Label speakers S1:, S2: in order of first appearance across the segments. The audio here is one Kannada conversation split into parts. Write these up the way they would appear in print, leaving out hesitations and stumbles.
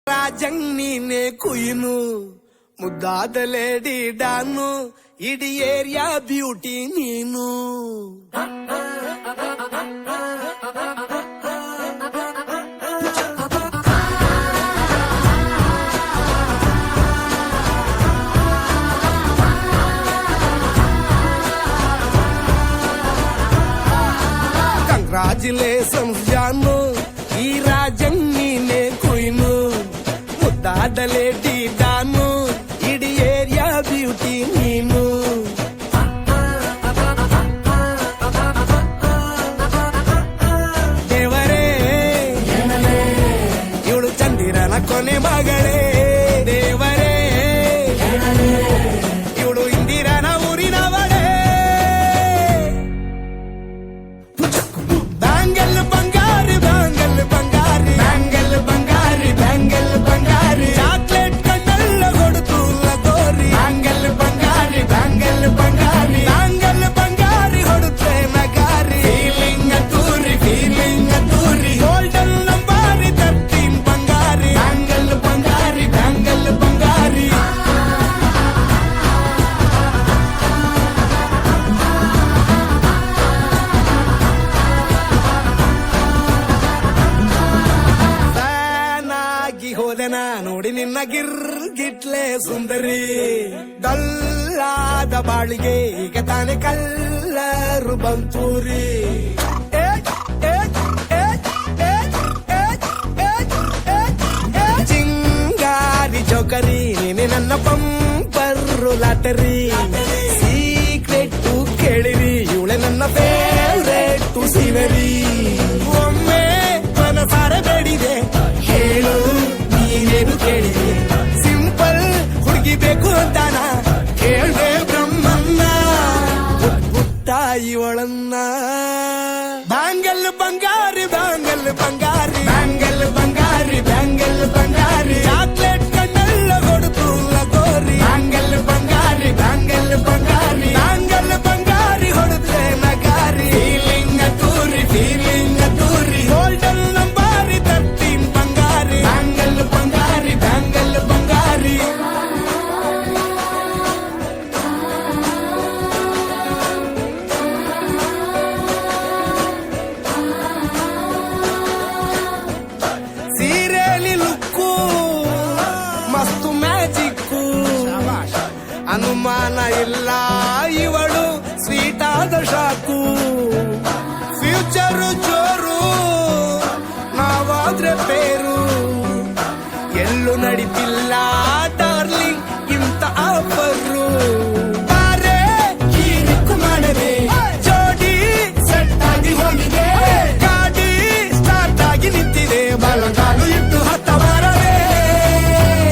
S1: ರಾಜಂಗ್ ನೀನೆ ಕುಯ್ನು ಮುದ್ದಾದ ಲೇಡಿ ಡಾನು ಇಡೀ ಏರಿಯಾ ಬ್ಯೂಟಿ ನೀನು. ಕಂಗ್ರಾಚುಲೇಷನ್ಸ್ ಜಾನು, ಈ ರಾಜಂಗ್ ನೀನೆ ಕುಯ್ನು ಮುದ್ದಾದ ಲೇಡಿ ಡಾನು ಇಡೀ ಏರಿಯಾ ಬ್ಯೂಟಿ ನೀನು. ದೇವರೇ ಇವಳು ಚಂದಿರನ ಕೊನೆ ಮಗಳೇ, ದೇವರೇ ಇವಳು ಇಂದಿರನ ಊರಿನವಳೇ. ಬ್ಯಾಂಗಲ್ ಬಂಗಾರಿ ಬ್ಯಾಂಗಲ್ ಬಂಗಾರಿ ಬ್ಯಾಂಗಲ್ ಬಂಗಾರಿ ಬ್ಯಾಂಗಲ್ ಬಂಗಾರಿ ಚಾಕ್ಲೇಟ್ ಕಣ್ಣಲ್ಲ ಕೊಡುತ್ತು ಲಗೋರಿ. ಬ್ಯಾಂಗಲ್ ಬಂಗಾರಿ ಬ್ಯಾಂಗಲ್ ಬಂಗಾರಿ ಬ್ಯಾಂಗಲ್ ಬಂಗಾರಿ ಹೊಡುತ್ತೆ ನಗಾರಿ. ಫೀಲಿಂಗ್ ತೂರಿ ಗೋಲ್ಡನ್ ನಂಬಾರಿ 13 ಬಂಗಾರಿ. ಬ್ಯಾಂಗಲ್ ಬಂಗಾರಿ ಬ್ಯಾಂಗಲ್ ಬಂಗಾರಿ. ಹೋದೆನ ನೋಡಿ ನಿನ್ನ ಗಿರ್ಗಿಟ್ಲೆ ಸುಂದರಿ, ಡಲ್ಲಾದ ಬಾಳಿಗೆ ಈಗ ತಾನೆ ಕಲ್ಲರು ಬಂತೂರಿ. ಚಿಂಗಾರಿ ಚೌಕರಿ ನೀನೆ ನನ್ನ ಪಂಪರ್ರು ಲಾಟರಿ. ಸೀಕ್ರೆಟ್ ಕೇಳಿರಿ ಇವಳೆ ನನ್ನ ಫೇವ್ರೇಟ್ ಸೀನರಿ. ಒಮ್ಮೆ ಮನಸಾರ ಬೇಡಿದೆ ಹೇಳು ನೀನೇನು ಕೇಳಿದೆ, ಸಿಂಪಲ್ ಹುಡುಗಿ ಬೇಕು ಅಂತಾನ ಕೇಳ್ದೆ ಬ್ರಹ್ಮನ್ನ ಪುಟ್ಟ ಇವಳನ್ನ. ಬ್ಯಾಂಗಲ್ ಬಂಗಾರಿ ಬ್ಯಾಂಗಲ್ ಬಂಗಾರಿ ಬ್ಯಾಂಗಲ್ ಬಂಗಾರಿ ಬ್ಯಾಂಗಲ್ ಬಂಗಾರಿ ಚಾಕ್ಲೇಟ್ ಕಣ್ಣಲ್ಲ ಕೊಡುತ್ತು ಲಗೋರಿ. ಬ್ಯಾಂಗಲ್ ಬಂಗಾರಿ ಬ್ಯಾಂಗಲ್ ಬಂಗಾರಿ ಬ್ಯಾಂಗಲ್ ಬಂಗಾರಿ ಹೊಡುತ್ತೆ ನಗಾರಿ. ಫೀಲಿಂಗ್ ತೂರಿ ಗೋಲ್ಡನ್ ನಂಬಾರಿ 13 ಬಂಗಾರಿ. ಬ್ಯಾಂಗಲ್ ಬಂಗಾರಿ ಬ್ಯಾಂಗಲ್ ಬಂಗಾರಿ. ಸೀರೆಲಿ ಲುಕ್ಕು ಮಸ್ತು ಮ್ಯಾಜಿಕ್ಕು, ಅನುಮಾನ ಇಲ್ಲ ಇವಳು ಸ್ವೀಟ್ ಆದ ಶಾಕು. ಫ್ಯೂಚರು ಜೋರು ನಾವಾದ್ರೆ ಪೇರು, ಎಲ್ಲೂ ನಡೀತಿಲ್ಲ ಡಾರ್ಲಿಂಗ್ ಇಂತ ಆಫರು. ಬಾರೆ ಹೀರಿಕ್ಕು ಮಾಡದೆ ಜೋಡಿ ಸೆಟ್ ಆಗಿ ಹೋಗಿದೆ, ಗಾಡಿ ಸ್ಟಾರ್ಟ್ ಆಗಿ ನಿಂತಿದೆ ಬಲಗಾಲು ಇಟ್ಟು ಹತ್ತ ಬಾರದೆ.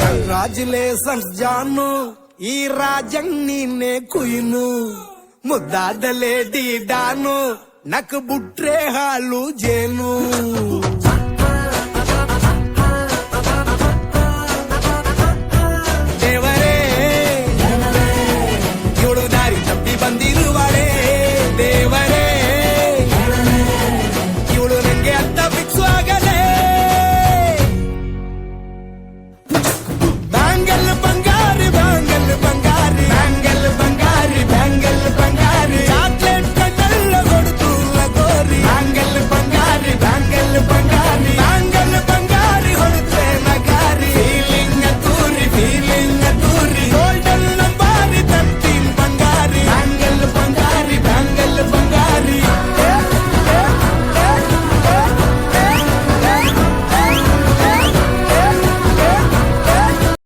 S1: ಕಂಗ್ರಾಚುಲೇಷನ್ಸ್ ಜಾನು, ಈ ರಾಜಂಗ್ ನೀನೆ ಕುಯ್ನು ಮುದ್ದಾದ ಲೇಡಿ ಡಾನು ನಕ್ ಬುಟ್ರೆ ಹಾಲು ಜೇನು.